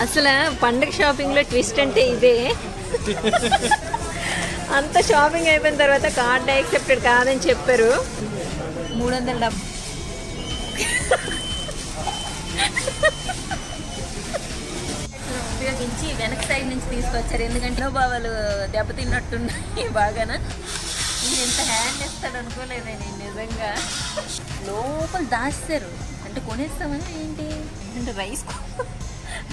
అసలు పండగ షాపింగ్లో ట్విస్ట్ అంటే ఇదే. అంత షాపింగ్ అయిపోయిన తర్వాత కార్డ్ యాక్సెప్టెడ్ కాదని చెప్పారు. 370 ఉపయోగించి వెనక సైడ్ నుంచి తీసుకొచ్చారు. ఎందుకంటే బావాలు దెబ్బతిన్నట్టున్నాయి బాగానా. నేను ఎంత హ్యాండ్ ఇస్తాడు అనుకోలేదే నేను నిజంగా. లోపల దాస్తారు అంటే కొనేస్తామని ఏంటి అంటే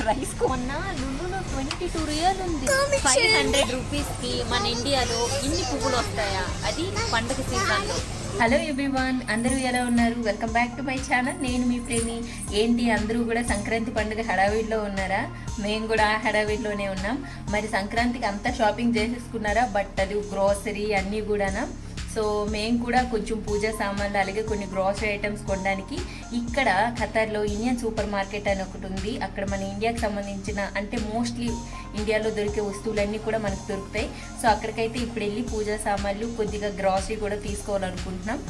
రైస్ కొన్నా లులులో 22 రియల్ ఉంది. 500 రూపీస్కి మన ఇండియాలో ఇన్ని పువ్వులు వస్తాయా, అది పండగ సీజన్లో. హలో ఎవ్రీవన్, అందరూ ఎలా ఉన్నారు? Welcome back to my channel. నేను మీ ప్రేమి. ఏంటి అందరూ కూడా సంక్రాంతి పండుగ హడావిడిలో ఉన్నారా? మేము కూడా హడావిడిలోనే ఉన్నాం. మరి సంక్రాంతికి అంతా షాపింగ్ చేసేసుకున్నారా? బట్టలు, గ్రోసరీ అన్నీ కూడానా? సో మేము కూడా కొంచెం పూజా సామాన్లు అలాగే కొన్ని గ్రోసరీ ఐటమ్స్ కొనడానికి ఇక్కడ ఖతార్లో ఇండియన్ సూపర్ మార్కెట్ అని ఒకటి ఉంది. అక్కడ మన ఇండియాకి సంబంధించిన అంటే మోస్ట్లీ ఇండియాలో దొరికే వస్తువులన్నీ కూడా మనకు దొరుకుతాయి. సో అక్కడికైతే ఇప్పుడు వెళ్ళి పూజా సామాన్లు కొద్దిగా గ్రాసరీ కూడా తీసుకోవాలనుకుంటున్నాం.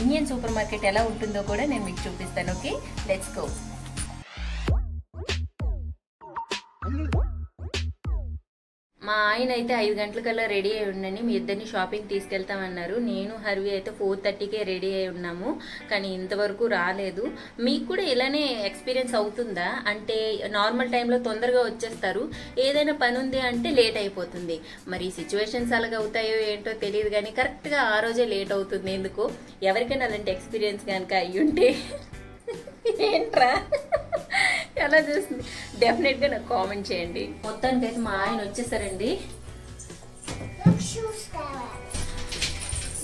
ఇండియన్ సూపర్ మార్కెట్ ఎలా ఉంటుందో కూడా నేను మీకు చూపిస్తాను. Okay, let's go. మా ఆయన అయితే 5 గంటలకల్లా రెడీ అయి ఉండని మీ ఇద్దరిని షాపింగ్ తీసుకెళ్తామన్నారు. నేను హర్వి అయితే 4:30కే రెడీ అయి ఉన్నాము, కానీ ఇంతవరకు రాలేదు. మీకు కూడా ఇలానే ఎక్స్పీరియన్స్ అవుతుందా? అంటే నార్మల్ టైంలో తొందరగా వచ్చేస్తారు, ఏదైనా పని ఉంది అంటే లేట్ అయిపోతుంది. మరి సిచ్యువేషన్స్ అలాగ అవుతాయో ఏంటో తెలియదు, కానీ కరెక్ట్గా ఆ రోజే లేట్ అవుతుంది. ఎందుకో ఎవరికైనా అలాంటి ఎక్స్పీరియన్స్ కనుక అయ్యుంటే ఏంట్రా ఎలా చేస్తుంది డెఫినెట్గా నాకు కామెంట్ చేయండి. మొత్తానికి అయితే మా ఆయన వచ్చేసారండి.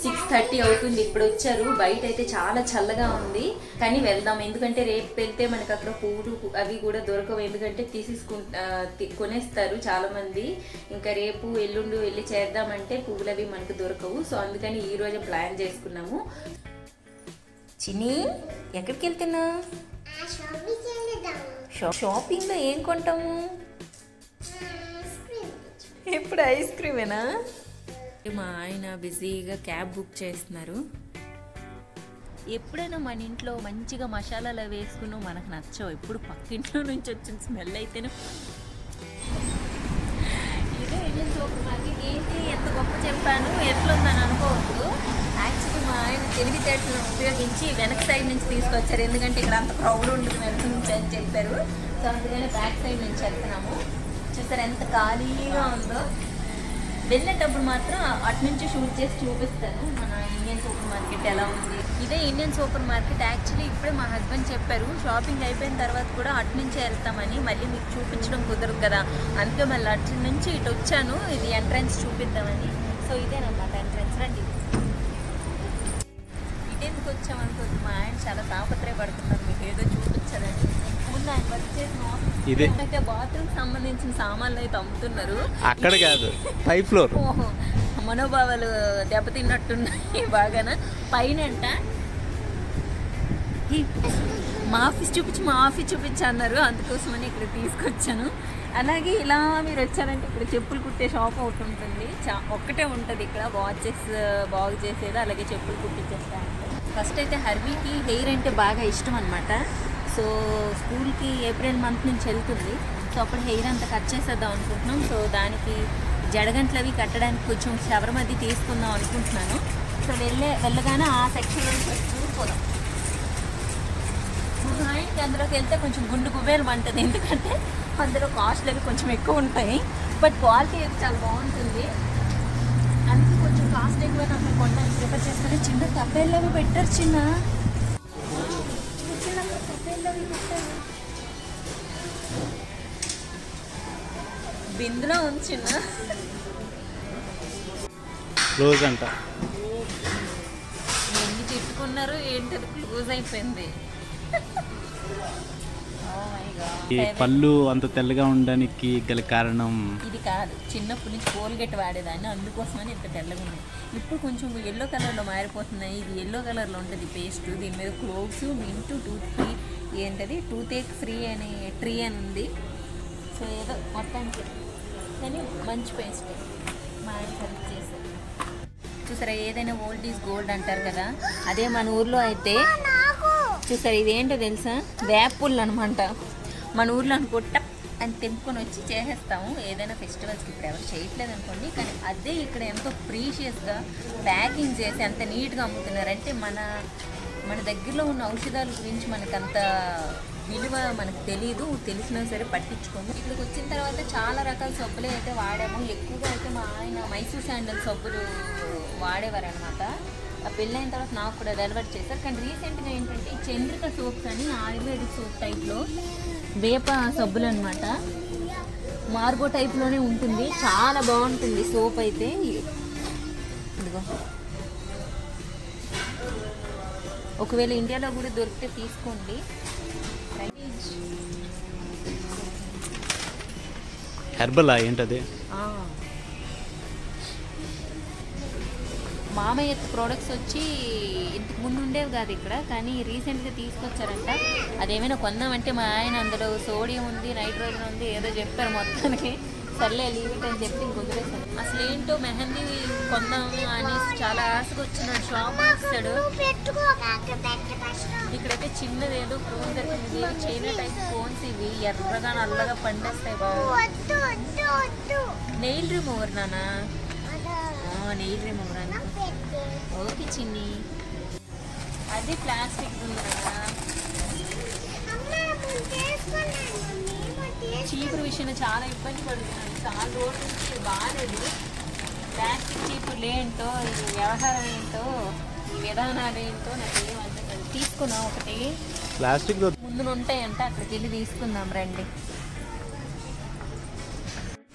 6:30 అవుతుంది, ఇప్పుడు వచ్చారు. బయట అయితే చాలా చల్లగా ఉంది, కానీ వెళ్దాం. ఎందుకంటే రేపు వెళ్తే మనకు అక్కడ పువ్వులు అవి కూడా దొరకవు, ఎందుకంటే కొనేస్తారు చాలా మంది. ఇంకా రేపు ఎల్లుండి వెళ్ళి చేద్దామంటే పువ్వులు అవి మనకు దొరకవు. సో అందుకని ఈ రోజే ప్లాన్ చేసుకున్నాము. చిన్ని ఎక్కడికి వెళ్తున్నా? షాపింగ్ లో ఏం కొంటాము? ఇప్పుడు ఐస్ క్రీమేనా? మా ఆయన బిజీగా క్యాబ్ బుక్ చేస్తున్నారు. ఎప్పుడైనా మన ఇంట్లో మంచిగా మసాలాలు వేసుకున్నావు మనకు నచ్చవు, ఎప్పుడు పక్కింట్లో నుంచి వచ్చిన స్మెల్ అయితేనే. ఇదే ఇండియన్ సూపర్ మార్కెట్. ఏంటి ఎంత గొప్ప చెప్పాను, ఎట్లుందని అనుకోవద్దు. యాక్చువల్లీ మా ఆయన తెలివితేటలను ఉపయోగించి వెనక సైడ్ నుంచి తీసుకొచ్చారు. ఎందుకంటే ఇక్కడ అంత క్రౌడ్ ఉంటుంది వెనక నుంచి అని చెప్పారు. సో అందుకని బ్యాక్ సైడ్ నుంచి వెళ్తున్నాము. చూసారు ఎంత ఖాళీగా ఉందో. వెళ్ళేటప్పుడు మాత్రం అటు నుంచి షూట్ చేసి చూపిస్తాను మన ఇండియన్ సూపర్ మార్కెట్ ఎలా ఉంది. ఇదే ఇండియన్ సూపర్ మార్కెట్. యాక్చువల్లీ ఇప్పుడే మా హస్బెండ్ చెప్పారు షాపింగ్ అయిపోయిన తర్వాత కూడా అటు నుంచే వెళ్తామని. మళ్ళీ మీకు చూపించడం కుదరదు కదా, అందుకే మళ్ళీ అటు నుంచి ఇటు వచ్చాను. ఇది ఎంట్రన్స్ చూపిద్దామని. సో ఇదేనమాట ఎంట్రన్స్. రండి. ఇటెందుకు వచ్చామనుకోద్దు, మా ఆయన చాలా తాపత్రయపడుతున్నారు మీకు ఏదో చూపించాలని. ముందు ఆయన వర్క్ చేసిన ఆఫీస్ బాత్రూమ్ సంబంధించిన సామాన్లు అయితే అమ్ముతున్నారు. అక్కడ కాదు, పై ఫ్లోర్. ఓహో, మనోభావాలు దెబ్బతిన్నట్టున్నాయి బాగానా. పైన అంట మా ఆఫీస్ చూపించి అన్నారు, అందుకోసమని ఇక్కడ తీసుకొచ్చాను. అలాగే ఇలా మీరు వచ్చారంటే ఇక్కడ చెప్పులు కుట్టే షాప్ ఒకటి ఉంటుంది, ఒక్కటే ఉంటుంది ఇక్కడ. వాచెస్ బాగు చేసేది, అలాగే చెప్పులు కుట్టించేస్తా. ఫస్ట్ అయితే హర్వీకి హెయిర్ అంటే బాగా ఇష్టం అనమాట. సో స్కూల్కి ఏప్రిల్ మంత్ నుంచి వెళ్తుంది. సో అప్పుడు హెయిర్ అంతా కట్ చేసేద్దాం అనుకుంటున్నాం. సో దానికి జడగంటలు అవి కట్టడానికి కొంచెం షవర్ అది తీసుకుందాం అనుకుంటున్నాను. సో వెళ్ళగానే ఆ సెక్షన్లో చూడిపోదాం. ఆయనకి అందులోకి వెళ్తే కొంచెం గుండు గుబేలు అంటుంది, ఎందుకంటే అందులో కాస్ట్లు అవి కొంచెం ఎక్కువ ఉంటాయి, బట్ క్వాలిటీ అయితే చాలా బాగుంటుంది. అందుకే కొంచెం కాస్ట్ ఎక్కువ నాకు కొనడానికి ప్రిఫర్ చేస్తాను. చిన్న తప్పేళ్ళవి పెట్టారు, చిన్న తప్పేళ్ళవి పెట్టారు. బిందులో ఉంది చిన్న క్లోజ్ అంట. ఎన్ని తిట్టుకున్నారు ఏంటది, క్లోజ్ అయిపోయింది. ఈ పళ్ళు అంత తెల్లగా ఉండడానికి గల కారణం ఇది కాదు, చిన్నప్పటి నుంచి కోల్గేట్ వాడేదాన్ని, అందుకోసమని ఇంత తెల్లగా ఉంది. ఇప్పుడు కొంచెం ఎల్లో కలర్లో మారిపోతున్నాయి. ఇది ఎల్లో కలర్లో ఉంటుంది పేస్ట్. దీని మీద క్లోవ్స్, మింటు, టూత్ ఏక్ ఫ్రీ అని ట్రీ అని ఉంది. సో ఏదో మొత్తానికి కానీ మంచి పేస్ట్ మా ఆయన హెల్ప్ చేశారు. చూసారా, ఏదైనా ఓల్డ్ ఈజ్ గోల్డ్ అంటారు కదా, అదే మన ఊర్లో అయితే చూసారా ఇదేంటో తెలుసా, వేపుళ్ళు అనమాట. మన ఊర్లో అనుకుంట అని తెంపుకొని వచ్చి చేసేస్తాము ఏదైనా ఫెస్టివల్స్కి. ఇప్పుడు ఎవరు చేయట్లేదు అనుకోండి, కానీ అదే ఇక్కడ ఎంతో ప్రీషియస్గా ప్యాకింగ్ చేసి అంత నీట్గా అమ్ముతున్నారంటే మన దగ్గరలో ఉన్న ఔషధాల గురించి మనకంత విలువ మనకు తెలీదు, తెలిసినా సరే పట్టించుకోము. ఇక్కడికి వచ్చిన తర్వాత చాలా రకాల సబ్బులు అయితే వాడాము. ఎక్కువగా అయితే మా ఆయన మైసూర్ శాండల్ సబ్బులు వాడేవారు అనమాట. ఆ పెళ్ళైన తర్వాత నాకు కూడా అది అలవాటు చేశారు. కానీ రీసెంట్గా ఏంటంటే ఈ చంద్రిక సోప్స్ అని ఆయుర్వేదిక్ సోప్ టైప్లో వేప సబ్బులు అనమాట. మార్గో టైప్లోనే ఉంటుంది, చాలా బాగుంటుంది సోప్ అయితే. ఇదిగో ఒకవేళ ఇండియాలో కూడా దొరికితే తీసుకోండి. హెర్బల్ ఏంటది? మామయ్య ప్రోడక్ట్స్ వచ్చి ఇంతకు ముందు ఉండేవి కాదు ఇక్కడ, కానీ రీసెంట్గా తీసుకొచ్చారంట. అదేమైనా కొందామంటే మా ఆయన అందులో సోడియం ఉంది, నైట్రోజన్ ఉంది ఏదో చెప్పారు. మొత్తానికి సర్లే లీవ్ అని చెప్పి ఇంకొదిలేసాను. అసలు ఏంటో మెహందీ కొందాము అని చాలా ఆశగా వచ్చినాడు. షాప్ వస్తాడు. ఇక్కడైతే చిన్నది ఏదో ఫోన్ దొరికింది, చైనా టైప్ ఫోన్స్ ఇవి, ఎర్రగా నల్లగా పండేస్తాయి. బాగా నెయిల్ రిమూవర్ నానా, నెయిల్ రిమూవర్ అని. ఓకే చిన్ని, అది ప్లాస్టిక్ ఉంది కదా. చీపురు విషయంలో చాలా ఇబ్బంది పడుతున్నాను. చాలా రోజుల నుంచి బాగాలేదు. ప్లాస్టిక్ చీపుర్లు ఏంటో, ఈ వ్యవహారం ఏంటో, ఈ విధానాలు ఏంటో నాకు ఏమంటే తీసుకున్నాం. ఒకటి ప్లాస్టిక్ ముందు ఉంటాయంట, అక్కడికి వెళ్ళి తీసుకుందాం రండి.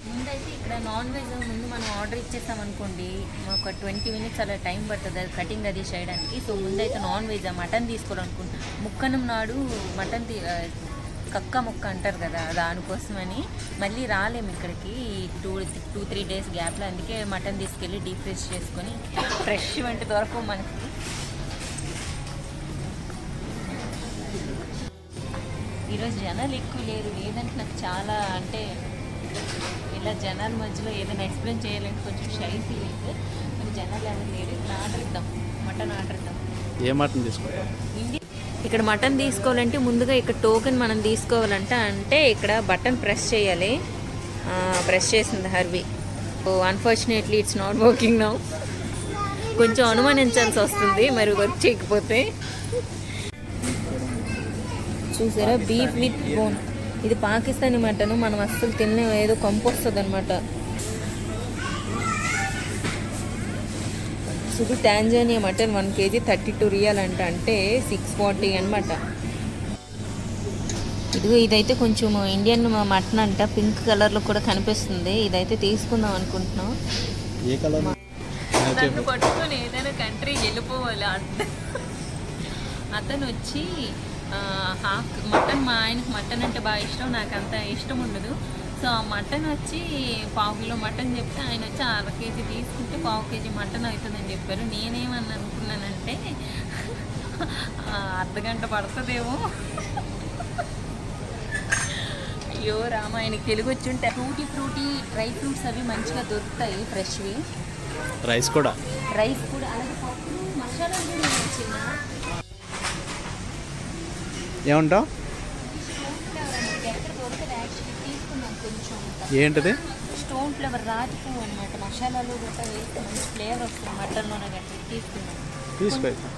ముందైతే ఇక్కడ నాన్ వెజ్ ముందు మనం ఆర్డర్ ఇచ్చేసామనుకోండి, ఒక 20 minutes అలా టైం పడుతుంది అది కటింగ్ అది చేయడానికి. సో ముందైతే నాన్ వెజ్ మటన్ తీసుకోవాలనుకుంటున్నాం. ముక్కనం నాడు మటన్ కక్క ముక్క అంటారు కదా, దానికోసమని మళ్ళీ రాలేము ఇక్కడికి 2-3 days గ్యాప్లో. అందుకే మటన్ తీసుకెళ్ళి డీప్ ఫ్రెష్ చేసుకొని, ఫ్రెష్ వంటి దొరకవు మనకి. ఈరోజు జనాలు ఎక్కువ లేరు, లేదంటే నాకు చాలా అంటే ఇలా జనాల మధ్యలో ఏదైనా ఎక్స్ప్లెయిన్ చేయాలంటే కొంచెం షై ఫీలింగ్. కానీ జనాలు ఎవరు లేరు. ఇక్కడ ఆర్డర్ ఇద్దాం, మటన్ ఆర్డర్ ఇద్దాం. ఏ మటన్ తీసుకుంటాం? ఇక్కడ మటన్ తీసుకోవాలంటే ముందుగా ఇక్కడ టోకెన్ మనం తీసుకోవాలంటే ఇక్కడ బటన్ ప్రెస్ చేయాలి. ప్రెస్ చేసింది హర్వి. Unfortunately it's not working now. కొంచెం అనుమానించాల్సి వస్తుంది మరి వర్క్ చేయకపోతే. చూసారా, బీఫ్ విత్ బోన్. ఇది పాకిస్తానీ మటన్, మనం అస్సలు తినే ఏదో కంపు వస్తుంది అనమాట. ఇది టాంజానియా మటన్ 1 kg 32 రియల్ అంటే 640 అనమాట. ఇదిగో ఇదైతే కొంచెం ఇండియన్ మటన్ అంట, పింక్ కలర్లో కూడా కనిపిస్తుంది. ఇదైతే తీసుకుందాం అనుకుంటున్నాం. ఏ కలర్? నన్ను పట్టుకొని ఏదైనా కంట్రీ వెళ్ళిపోవాలి. అతను వచ్చి హాఫ్ మటన్, మా ఆయనకు మటన్ అంటే బాగా ఇష్టం, నాకు అంత ఇష్టం ఉండదు. సో ఆ మటన్ వచ్చి 1/2 కిలో మటన్ చెప్తే ఆయన వచ్చి 1/2 kg తీసుకుంటే 1/2 kg మటన్ అవుతుందని చెప్పారు. నేనేమని అనుకున్నానంటే అర్ధగంట పడుతుందేమో. అయ్యో రామ, ఆయనకి తెలుగు వచ్చి ఉంటే. ఫ్రూటీ డ్రై ఫ్రూట్స్ అవి మంచిగా దొరుకుతాయి, ఫ్రెష్వి. రైస్ కూడా అలాగే పప్పు మసాలా కూడా చిన్న. ఏమంటావు? ఏంటది? స్టోన్ ఫ్లేవర్, రాతి పువ్వు అనమాట. మసాలాలు గట్రా వేస్తే మంచి ఫ్లేవర్ వస్తుంది మటన్లోనే. గట్రా తీసుకున్నాం,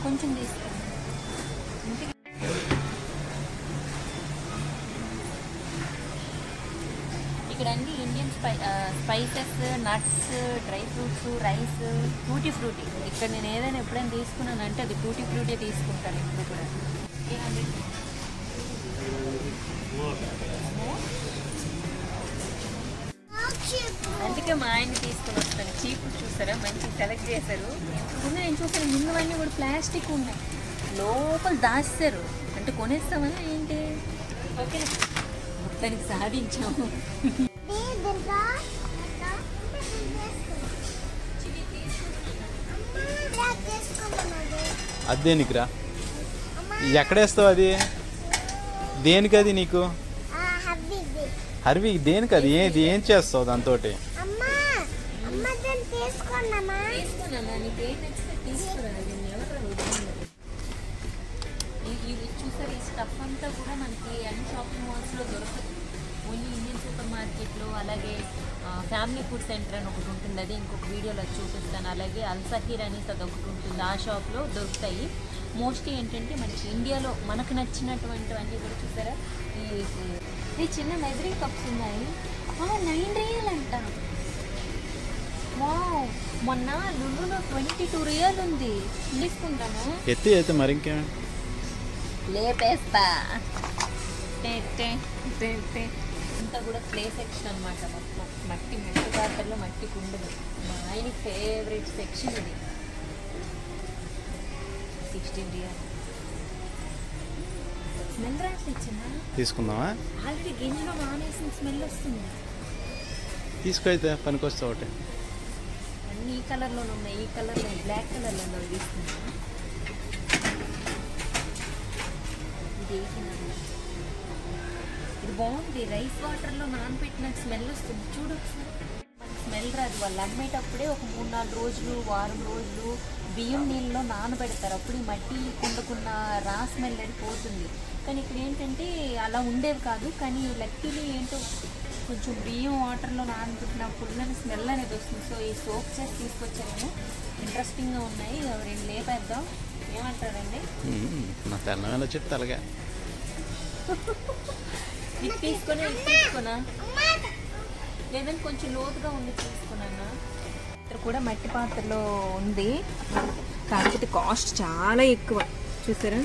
కొంచెం తీసుకున్నాం. ఇక్కడ అన్ని Indian spices, nuts, dry fruits, rice, tutti frutti. ఇక్కడ నేను ఏదైనా ఎప్పుడైనా తీసుకున్నానంటే అది టూటీ ఫ్రూటీ తీసుకుంటాను ఇప్పుడు కూడా. అందుకే మా ఆయన్ని తీసుకుని వస్తాను. చీపు చూసారా, మంచి సెలెక్ట్ చేశారు. ముందు నేను చూసాను, ముందువన్నీ కూడా ప్లాస్టిక్ ఉన్నాయి, లోపల దాస్తారు. అంటే కొనేస్తామని ఏంటి. ఓకే, మొత్తానికి సాధించాము. అది దేనికిరా? ఎక్కడేస్తావు అది? దేనికి అది నీకు? హర్వి దేనికి అది? ఏం చేస్తావు దాంతో? చూసారు ఈ స్టఫ్ అంతా కూడా మనకి అన్ని షాపింగ్ మాల్స్లో దొరకదు. ఓన్లీ ఇండియన్ సూపర్ మార్కెట్లో, అలాగే ఫ్యామిలీ ఫుడ్ సెంటర్ అని ఒకటి ఉంటుంది, అది ఇంకొక వీడియోలో చూపిస్తాను. అలాగే అల్సహీర్ అనేసి అది ఒకటి ఉంటుంది, ఆ షాప్లో దొరుకుతాయి. మోస్ట్లీ ఏంటంటే మనకి ఇండియాలో మనకు నచ్చినటువంటివన్నీ కూడా చూసారా. ఈ చిన్న మెజరింగ్ కప్స్ ఉన్నాయి, 9 రియల్ అంట. వావ్, మొన్న లులులో 22 రియల్ ఉంది. తీసుకుంటాను, ఎత్తి అయితే మరి ఇంకేం లేపేస్తా. అంతా కూడా ప్లే సెక్షన్ అనమాట. మొత్తం మట్టి పాత్రలో మట్టి కుండలు. మా ఆయన ఫేవరెట్ సెక్షన్ ఇది. 16 రియల్. స్మెల్ రాసి ఇచ్చిన తీసుకుందామా? ఆల్రెడీ గింజలో మానేసిన స్మెల్ వస్తుంది. తీసుకైతే పనికొస్తా ఒకటి. అన్ని ఈ కలర్లోనే ఉన్నాయి, ఈ కలర్లో బ్లాక్ కలర్లో తీసుకున్నాను. ఇది 1800. ఇది బాగుంది, రైస్ వాటర్లో నానబెట్టిన స్మెల్ వస్తుంది. చూడు ఒకసారి, మనకి స్మెల్ రాదు. వాళ్ళు అమ్మేటప్పుడే ఒక 3-4 రోజులు, వారం రోజులు బియ్యం నీళ్ళలో నానబెడతారు. అప్పుడు ఈ మట్టి కుండకున్న రా స్మెల్ అది పోతుంది. కానీ ఇక్కడ ఏంటంటే అలా ఉండేవి కాదు. కానీ లక్కీలీ ఏంటో కొంచెం బియ్యం వాటర్లో నానబెట్టినప్పుడు స్మెల్ అనేది వస్తుంది. సో ఈ సోప్ చేసి తీసుకొచ్చారేమో, ఇంట్రెస్టింగ్గా ఉన్నాయి. 2 లేపేద్దాం, ఏమంటారండి? నా తెల్లవేళ చెప్తే అలాగే. ఇది తీసుకున్నా లేదంటే కొంచెం లోతుగా ఉంది తీసుకున్నాను. ఇక్కడ కూడా మట్టి పాత్రలో ఉంది, కాకపోతే కాస్ట్ చాలా ఎక్కువ. చూసారా,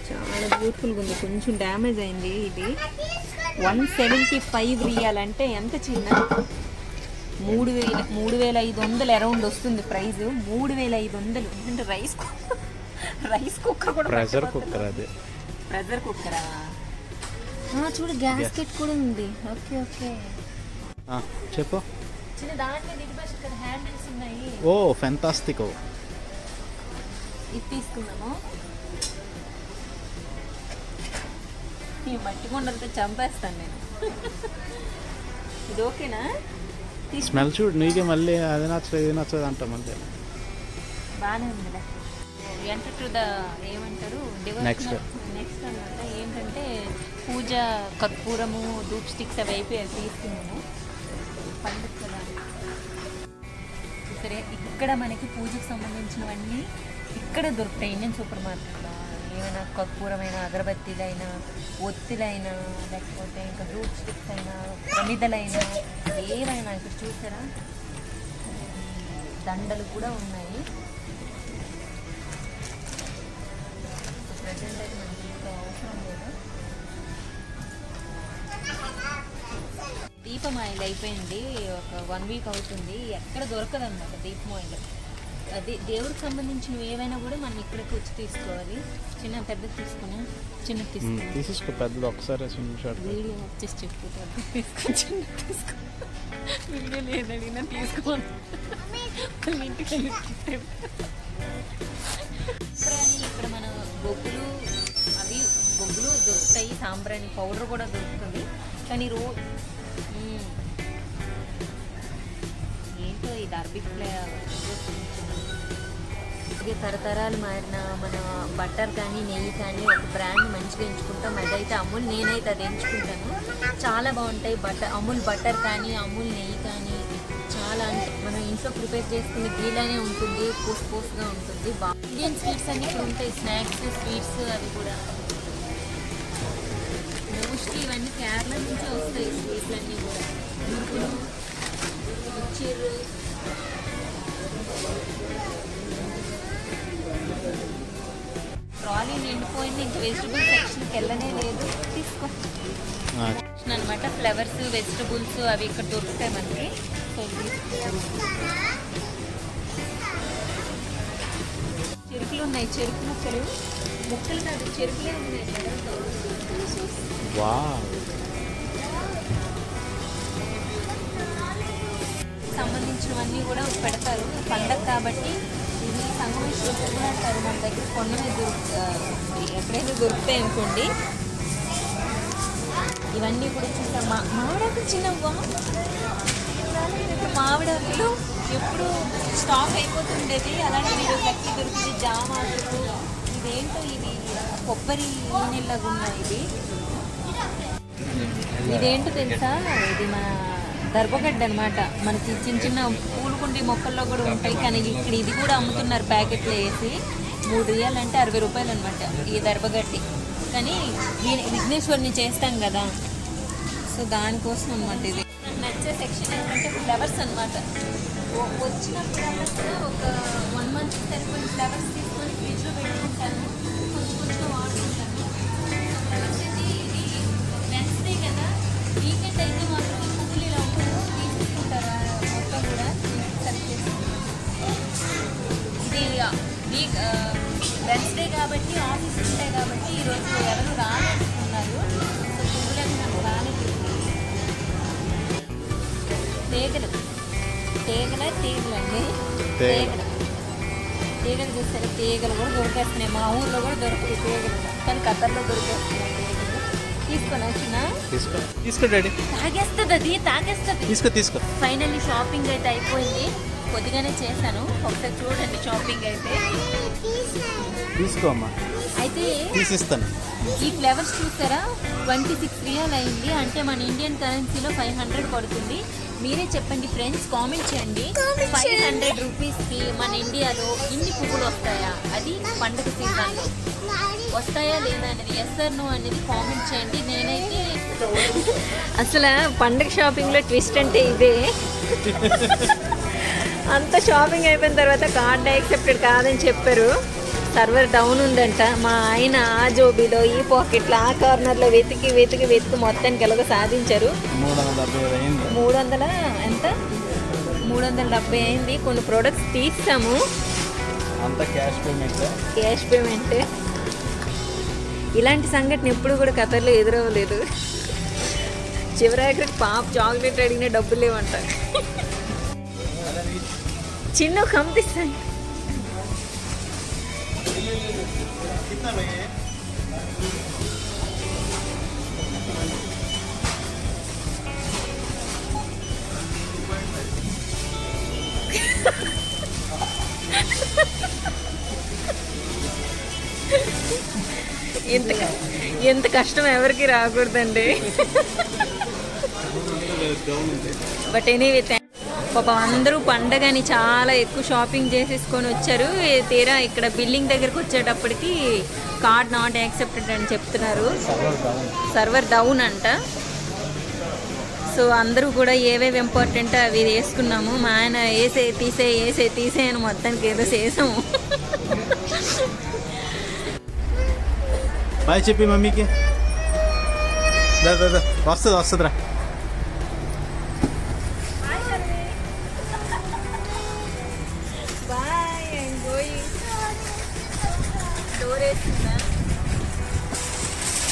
చాలా బ్యూటిఫుల్గా ఉంది. కొంచెం డ్యామేజ్ అయింది. ఇది 175 రియల్ అంటే ఎంత చిన్న, 3500 అరౌండ్ వస్తుంది ప్రైస్. 3500 అంటే రైస్ కుక్కర్ కూడా, ప్రెషర్ కుక్కర్. అదే ప్రెషర్ కుక్కరా? చూడు, గ్యాస్కెట్ కూడా ఉంది. ఓకే ఓకే, చెప్పు. చిన్న దాంట్లో ఇక్కడ హ్యాండిల్స్ ఉన్నాయి. Oh fantastic. ఇది తీసుకున్నాము. ఈ మట్టి కొండలతో చంపేస్తాను నేను. ఇది ఓకేనా? స్మెల్ చూడు, నీకే మళ్ళీ అది నచ్చదు ఇది నచ్చదు అంట. మళ్ళీ బాగానే ఉందిలే. ఎంటర్ టు ద ఏమంటారు, నెక్స్ట్ అనమాట. ఏంటంటే పూజ కర్పూరము, ధూప్ స్టిక్స్ అవి అయిపోయి తీసుకున్నాను. పండుగ కదా. సరే, ఇక్కడ మనకి పూజకు సంబంధించినవన్నీ ఇక్కడ దొరుకుతాయి ఇండియన్ సూపర్ మార్కెట్లో. ఏమైనా కర్పూరమైన, అగరబత్తీలైనా, ఒత్తిలైనా, లేకపోతే ఇంకా ధూప్ స్టిక్స్ అయినా, ప్రమిదలైనా, ఏవైనా. ఇక్కడ చూసారా, దండలు కూడా ఉన్నాయి. ప్రజెంట్ అయితే మనకి ఇంకా అవసరం లేదు. దీపం ఆయిల్ అయిపోయింది, ఒక 1 వీక్ అవుతుంది. ఎక్కడ దొరకదు అన్నమాట దీపం ఆయిల్. అది దేవుడికి సంబంధించినవి ఏవైనా కూడా మనం ఇక్కడికి వచ్చి తీసుకోవాలి. పెద్దది తీసుకున్నా, చిన్నది తీసుకో, పెద్దది ఒకసారి వీడియో వచ్చేసి చెప్పు. పెద్దది తీసుకో, వీడియో లేదడిగినా తీసుకోవాలి. ఇంటికి ఇక్కడ మన బొగ్గులు దొరుకుతాయి, సాంబ్రాణి పౌడర్ కూడా దొరుకుతుంది. కానీ ఏంటో ఇది అరబిక్ ఇది తరతరాలు మారిన మన బటర్ కానీ నెయ్యి కానీ ఒక బ్రాండ్ మంచిగా ఎంచుకుంటాం. అదైతే అమూల్, నేనైతే అది ఎంచుకుంటాను. చాలా బాగుంటాయి. అమూల్ బటర్ కానీ, అమూల్ నెయ్యి కానీ చాలా, అంటే మనం ఇంట్లో ప్రిపేర్ చేసుకునే గీలానే ఉంటుంది, పోస్ట్గా ఉంటుంది. ఇండియన్ స్వీట్స్ అన్నీ ఇక్కడ ఉంటాయి, స్నాక్స్, స్వీట్స్ అవి కూడా. మోస్ట్లీ ఇవన్నీ కేరళ నుంచే వస్తాయి స్వీట్లు అన్నీ కూడా. మురుకులు, మిర్చీలు, ట్రాలీ నిండిపోయింది. ఇంకా వెజిటబుల్ సెక్షన్కి వెళ్ళనే లేదు. తీసుకో అనమాట. ఫ్లవర్స్, వెజిటబుల్స్ అవి ఇక్కడ దొరుకుతాయి మనకి. చెరుకులు ఉన్నాయి, చెరుకు ముక్కలు కాదు, చెరుకులే ఉన్నాయి కదా. సంబంధించినవన్నీ కూడా పెడతారు. పండగ కాబట్టి ఇది సంగమేశ్వర అంటారు. మన దగ్గర కొండ మీద ఎక్కడైనా దొరుకుతాయి అనుకోండి. ఇవన్నీ కూడా చూసాం. మామిడాకులు చిన్నవ్వా, మామిడాకులు ఎప్పుడు స్టాక్ అయిపోతుండేది. అలాంటి ఈరోజు లక్కీ దొరికింది. జామాకులు, ఇదేంటో ఇది కొబ్బరి నీళ్ళగా ఉన్నాయి ఇది. ఇదేంటో తెలుసా, ఇది మన దర్భగడ్డ అనమాట. మనకి చిన్న చిన్న పూలకుండి మొక్కల్లో కూడా ఉంటాయి, కానీ ఇక్కడ ఇది కూడా అమ్ముతున్నారు ప్యాకెట్లో వేసి. 3 రియాలు అంటే 60 రూపాయలు అనమాట ఈ దర్భగడ్డి. కానీ విఘ్నేశ్వరిని చేస్తాం కదా, సో దానికోసం అనమాట ఇది. నాకు నచ్చే సెక్షన్ ఏంటంటే ఫ్లవర్స్ అనమాట. వచ్చినప్పుడల్లా ఒక 1 మంత్ సరిపోయిన ఫ్లవర్స్ తీసుకొని ఫ్రిడ్జ్లో పెట్టుకుంటాను, కొంచెం కొంచెం వాడుకుంటాను. ఫ్లవర్స్ అయితే ఇది వెన్స్డే కదా, వీకెండ్ అయితే మాత్రం పువ్వులు ఇలా ఉంటారు, తీసుకుంటారా మొత్తం కూడా సెలెక్ట్ చేసుకుంటారు. ఇది వెన్స్డే కాబట్టి ఆఫీస్ ఉంటాయి కాబట్టి ఈరోజు ఎవరు రానున్నారు. సో పువ్వులని నాకు రాలేదు. తీగలు అండి, తీగలు చూస్తారు. తీగలు కూడా దొరికేస్తున్నాయి, మా ఊర్లో కూడా దొరుకుతాయి తీగలు, కానీ ఖతర్లో దొరికేస్తున్నాయి తీగలు. తీసుకొని వచ్చిన తాగేస్తుంది. తీసుకో. ఫైనల్లీ షాపింగ్ అయితే అయిపోయింది, కొద్దిగానే చేశాను. ఒకసారి చూడండి షాపింగ్ అయితే. తీసుకో అమ్మా, అయితే తీసిస్తాను. ఈ ఫ్లేవర్స్ చూసారా, 26 రియాల్ అయింది, అంటే మన ఇండియన్ కరెన్సీలో 500 పడుతుంది. మీరే చెప్పండి ఫ్రెండ్స్, కామెంట్ చేయండి. 500 రూపీస్కి మన ఇండియాలో ఇన్ని పువ్వులు వస్తాయా? అది పండుగ సీజన్లో వస్తాయా లేదా అనేది ఎస్ ఆర్ నో అనేది కామెంట్ చేయండి. నేనైతే అసలు పండుగ షాపింగ్లో ట్విస్ట్ అంటే ఇదే. అంత షాపింగ్ అయిపోయిన తర్వాత కార్డ్ యాక్సెప్టెడ్ కాదని చెప్పారు, సర్వర్ డౌన్ ఉందంట. మా ఆయన ఆ జోబీలో ఈ పాకెట్లో ఆ కార్నర్లో వెతికి మొత్తానికి ఎలాగో సాధించారు. 300 ఎంత 370 అయింది. కొన్ని ప్రోడక్ట్స్ తీసాము, క్యాష్ పేమెంట్. ఇలాంటి సంఘటన ఎప్పుడు కూడా ఖతర్లో ఎదురవ్వలేదు. చివరికి పాప చాక్లెట్ అడిగిన డబ్బులు లేవంట. చిన్న కంపిస్తాను. ఎంత కష్టం ఎవరికి రాకూడదండి. బట్ ఎనీవే పాపం అందరూ పండగని చాలా ఎక్కువ షాపింగ్ చేసేసుకొని వచ్చారు. తీరా ఇక్కడ బిల్లింగ్ దగ్గరకు వచ్చేటప్పటికి కార్డ్ నాట్ యాక్సెప్టెడ్ అని చెప్తున్నారు, సర్వర్ డౌన్ అంట. సో అందరూ కూడా ఏవేవి ఇంపార్టెంట్ అవి వేసుకున్నాము. మా ఆయన తీసే అని మొత్తానికి ఏదో చేసాము. బాయ్ చెప్పి మమ్మీకి. వస్తుందిరా.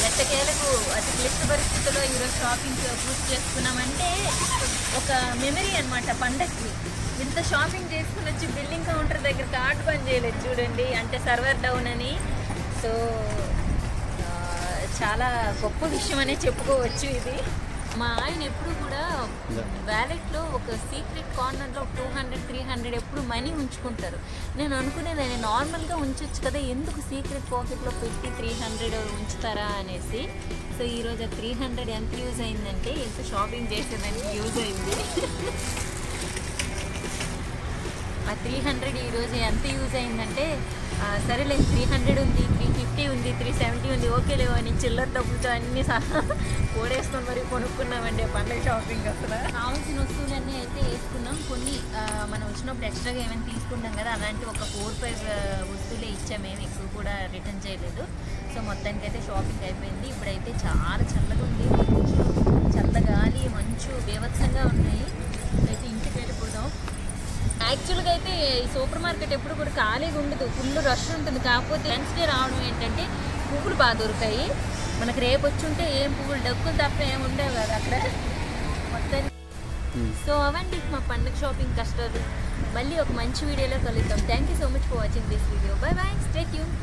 ఎట్టకేలకు అతి క్లిష్ట పరిస్థితుల్లో ఈరోజు షాపింగ్ పూర్తి చేసుకున్నామంటే ఒక మెమరీ అనమాట పండగకి. ఇంత షాపింగ్ చేసుకుని వచ్చి బిల్లింగ్ కౌంటర్ దగ్గర కార్డు పని చేయలేదు చూడండి, అంటే సర్వర్ డౌన్ అని. సో చాలా గొప్ప విషయం అనే చెప్పుకోవచ్చు ఇది. మా ఆయన ఎప్పుడు కూడా వ్యాలెట్లో ఒక సీక్రెట్ కార్నర్లో 200-300 ఎప్పుడు మనీ ఉంచుకుంటారు. నేను అనుకునేదాన్ని నార్మల్గా ఉంచవచ్చు కదా, ఎందుకు సీక్రెట్ పాకెట్లో పెట్టి 300 ఉంచుతారా అనేసి. సో ఈరోజు 300 ఎంత యూజ్ అయిందంటే ఎంత షాపింగ్ చేసేదానికి యూజ్ అయింది. ఆ 300 ఈరోజు ఎంత యూజ్ అయిందంటే, సరేలే 300 ఉంది, 350 ఉంది, 370 ఉంది, ఓకే లేవు అని చిల్లర డబ్బులతో అన్నీ సహా కూడేసుకొని మరి కొనుక్కున్నామండి పండుగ షాపింగ్. అసలు కావాల్సిన వస్తువులన్నీ అయితే వేసుకున్నాం. కొన్ని మనం వచ్చినప్పుడు ఎక్స్ట్రాగా ఏమైనా తీసుకున్నాం కదా, అలాంటి ఒక 4-5 వస్తువులే ఇచ్చాము, ఏమి ఎక్కువ కూడా రిటర్న్ చేయలేదు. సో మొత్తానికి అయితే షాపింగ్ అయిపోయింది. ఇప్పుడైతే చాలా చల్లగా ఉంది, చల్లగాలి మంచు బీభత్సంగా ఉన్నాయి. అయితే ఇంటికి వెళ్ళిపోదాం. యాక్చువల్గా అయితే ఈ సూపర్ మార్కెట్ ఎప్పుడు కూడా ఖాళీగా ఉండదు, ఫుల్ రష్ ఉంటుంది. కాకపోతే వెన్స్డే రావడం ఏంటంటే పువ్వులు బాగా దొరుకుతాయి మనకి. రేపు వచ్చి ఉంటే ఏం పువ్వులు డక్కులు తప్ప ఏమి ఉండేవి కదా అక్కడ మొత్తం. సో అవండి మా పండుగ షాపింగ్ కష్టాలు. మళ్ళీ ఒక మంచి వీడియోలో కలుద్దాం. Thank you so much for watching this video. By by, stay tune.